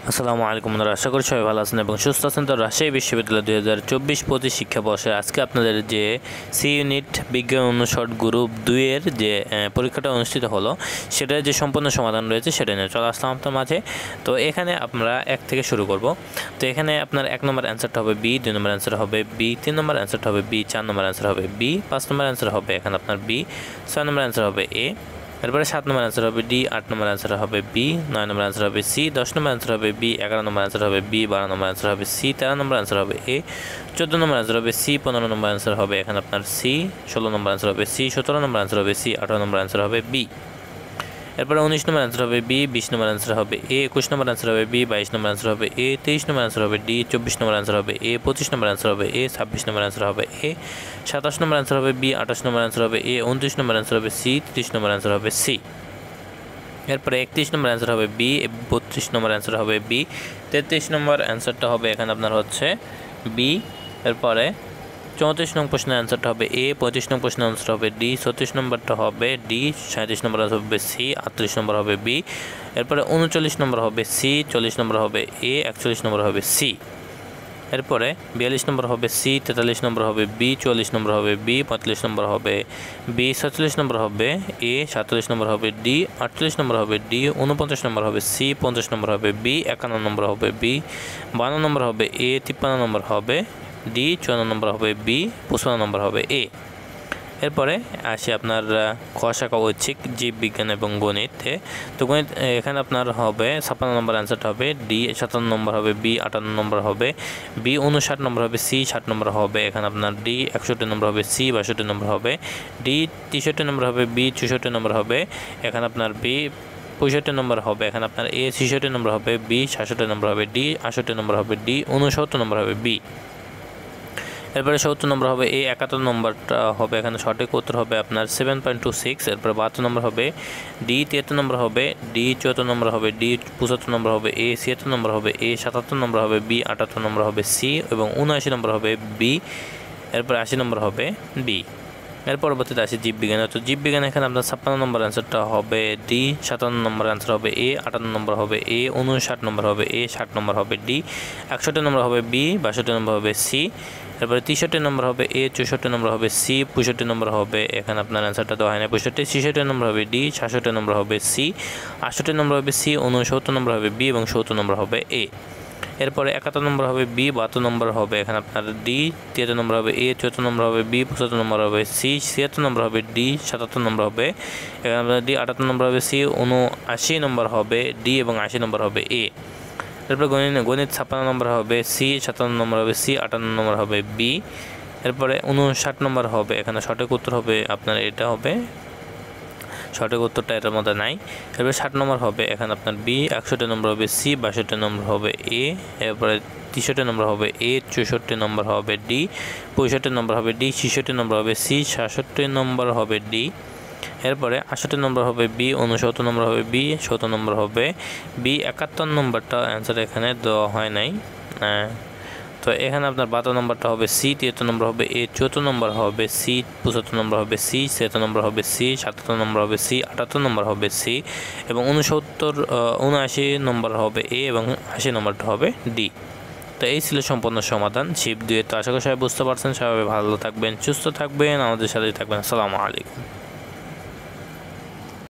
আসসালামু আলাইকুম বন্ধুরা, আশা করি সবাই ভালো আছেন এবং সুস্থ আছেন। তো রাজশাহী বিশ্ববিদ্যালয় 2024-25 শিক্ষাবর্ষে আজকে আপনাদের যে সি ইউনিট বিজ্ঞান অনুষদ গ্রুপ 2-এর যে পরীক্ষাটা অনুষ্ঠিত হলো সেটার যে সম্পূর্ণ সমাধান রয়েছে সেটা নিয়ে চলে আসলাম আপনার মাঝে। তো এখানে আমরা 1 থেকে শুরু করব। তো এখানে আপনার 1 নম্বর অ্যান্সারটা হবে বি, 2 নম্বর অ্যান্সার হবে বি, 3 নম্বর অ্যান্সারটা হবে বি, 4 নম্বর অ্যান্সার হবে বি, 5 নম্বর অ্যান্সার হবে এখানে আপনার বি, 6 নম্বর অ্যান্সার হবে এ, এরপরে 7 নম্বর অ্যান্সার হবে ডি, 8 নম্বর অ্যান্সার হবে বি, 9 নম্বর অ্যান্সার হবে সি, 10 নম্বর অ্যান্সার হবে বি, 11 নম্বর অ্যান্সার হবে বি, 12 নম্বর অ্যান্সার হবে সি, 13 নম্বর অ্যান্সার হবে এ, 14 নম্বর অ্যান্সার হবে সি, 15 নম্বর অ্যান্সার হবে এখানে আপনার সি, 16 নম্বর অ্যান্সার হবে সি, 17 নম্বর অ্যান্সার হবে সি, 18 নম্বর অ্যান্সার হবে বি। এরপরে 19 নম্বর অ্যান্সার হবে বি, 20 নম্বর অ্যান্সার হবে এ, 21 নম্বর অ্যান্সার হবে বি, 22 নম্বর অ্যান্সার হবে এ, 23 নম্বর অ্যান্সার হবে ডি, 24 নম্বর অ্যান্সার হবে এ, 25 নম্বর অ্যান্সার হবে এ, 26 নম্বর অ্যান্সার হবে এ, 27 নম্বর অ্যান্সার হবে বি, 28 নম্বর অ্যান্সার হবে এ, 29 নম্বর অ্যান্সার হবে সি, 30 নম্বর অ্যান্সার হবে সি। এরপরে 31 নম্বর অ্যান্সার হবে বি, 32 নম্বর অ্যান্সার হবে বি, 33 নম্বর অ্যান্সারটা হবে এখানে আপনার হচ্ছে বি। এরপরে 34 নং প্রশ্নের অ্যান্সারটা হবে এ, 35 নং প্রশ্নের অ্যান্সার হবে ডি, 36 নম্বরটা হবে ডি, 37 নম্বর হবে সি, 38 নম্বর হবে বি। এরপরে 39 নম্বর হবে সি, 40 নম্বর হবে এ, 41 নম্বর হবে সি। এরপরে 42 নম্বর হবে সি, 43 নম্বর হবে বি, 44 নম্বর হবে বি, 45 নম্বর হবে বি, 46 নম্বর হবে এ, 47 নম্বর হবে ডি, 48 নম্বর হবে ডি, 49 নম্বর হবে সি, 50 নম্বর হবে বি, 51 নম্বর হবে বি, 52 নম্বর হবে এ, 53 নম্বর হবে ডি, 54 নম্বর হবে বি, 55 নম্বর হবে এ। এরপরে আসি আপনার ক শাখা ঐচ্ছিক জীববিজ্ঞান এবং গণিতে। তো গণিত এখানে আপনার হবে 56 নম্বর অ্যান্সারটা হবে ডি, 57 নম্বর হবে বি, 58 নম্বর হবে বি, 59 নম্বর হবে সি, 60 নম্বর হবে এখানে আপনার ডি, 61 নম্বর হবে সি, 62 নম্বর হবে ডি, 63 নম্বর হবে বি, 64 নম্বর হবে এখানে আপনার বি, 65 নম্বর হবে এখানে আপনার এ, 66 নম্বর হবে বি, 66 নম্বর হবে ডি, 68 নম্বর হবে ডি, 69 নম্বর হবে বি। এরপরে 70 নম্বর হবে এ, 71 নম্বরটা হবে এখানে সঠিক উত্তর হবে আপনার 7.26। এরপরে 72 নম্বর হবে ডি, 73 নম্বর হবে ডি, 74 নম্বর হবে ডি, 75 নম্বর হবে এ, 76 নম্বর হবে এ, 77 নম্বর হবে বি, 78 নম্বর হবে সি এবং 79 নম্বর হবে বি। এরপরে 80 নম্বর হবে বি। এর পরবর্তীতে আসি জীববিজ্ঞান। তো জীববিজ্ঞান এখানে আপনার 56 নম্বর অ্যান্সারটা হবে ডি, 57 নম্বর অ্যান্সার হবে এ, 58 নম্বর হবে এ, 59 নম্বর হবে এ, 60 নম্বর হবে ডি, 61 নম্বর হবে বি, 62 নম্বর হবে সি। এরপরে 63 নম্বর হবে এ, 64 নম্বর হবে সি, 65 নম্বর হবে এখানে আপনার অ্যান্সারটা দেওয়া হয় না 65, 66 নম্বর হবে ডি, 66 নম্বর হবে সি, 68 নম্বর হবে সি, 69 নম্বর হবে বি এবং 70 নম্বর হবে এ। এরপরে 71 নম্বর হবে বি, 72 নম্বর হবে এখানে আপনার ডি, 73 নম্বর হবে এ, 74 নম্বর হবে বি, 75 নম্বর হবে সি, 76 নম্বর হবে ডি, 77 নম্বর হবে এখানে আপনার ডি, 78 নম্বর হবে সি, 79 নম্বর হবে ডি এবং 80 নম্বর হবে এ। এরপর গণিত 56 নম্বর হবে সি, 57 নম্বর হবে সি, 58 নম্বর হবে বি। এরপরে 59 নম্বর হবে এখানে সঠিক উত্তর হবে আপনার এটা হবে সঠিক উত্তরটা এটার মধ্যে নাই। এরপরে 60 নম্বর হবে এখানে আপনার বি, 61 নম্বর হবে সি, 62 নম্বর হবে এ, এরপরে 63 নম্বর হবে এ, 64 নম্বর হবে ডি, 65 নম্বর হবে ডি, 66 নম্বর হবে সি, 67 নম্বর হবে ডি। এরপরে 68 নম্বর হবে বি, 69 নম্বর হবে বি, 70 নম্বর হবে বি, 71 নম্বরটা অ্যান্সার এখানে দেওয়া হয় নাই। তো এখানে আপনার 72 নম্বরটা হবে সি, 73 নম্বর হবে এ, 74 নম্বর হবে সি, 75 নম্বর হবে সি, 76 নম্বর হবে সি, 77 নম্বর হবে সি, 78 নম্বর হবে সি এবং 79 নম্বর হবে এ এবং 80 নম্বরটা হবে ডি। তো এই ছিল সম্পূর্ণ সমাধান শিপ 2। তো আশা করি সবাই বুঝতে পারছেন। সবাই ভালো থাকবেন, সুস্থ থাকবেন, আমাদের সাথে থাকবেন। আসসালামু আলাইকুম।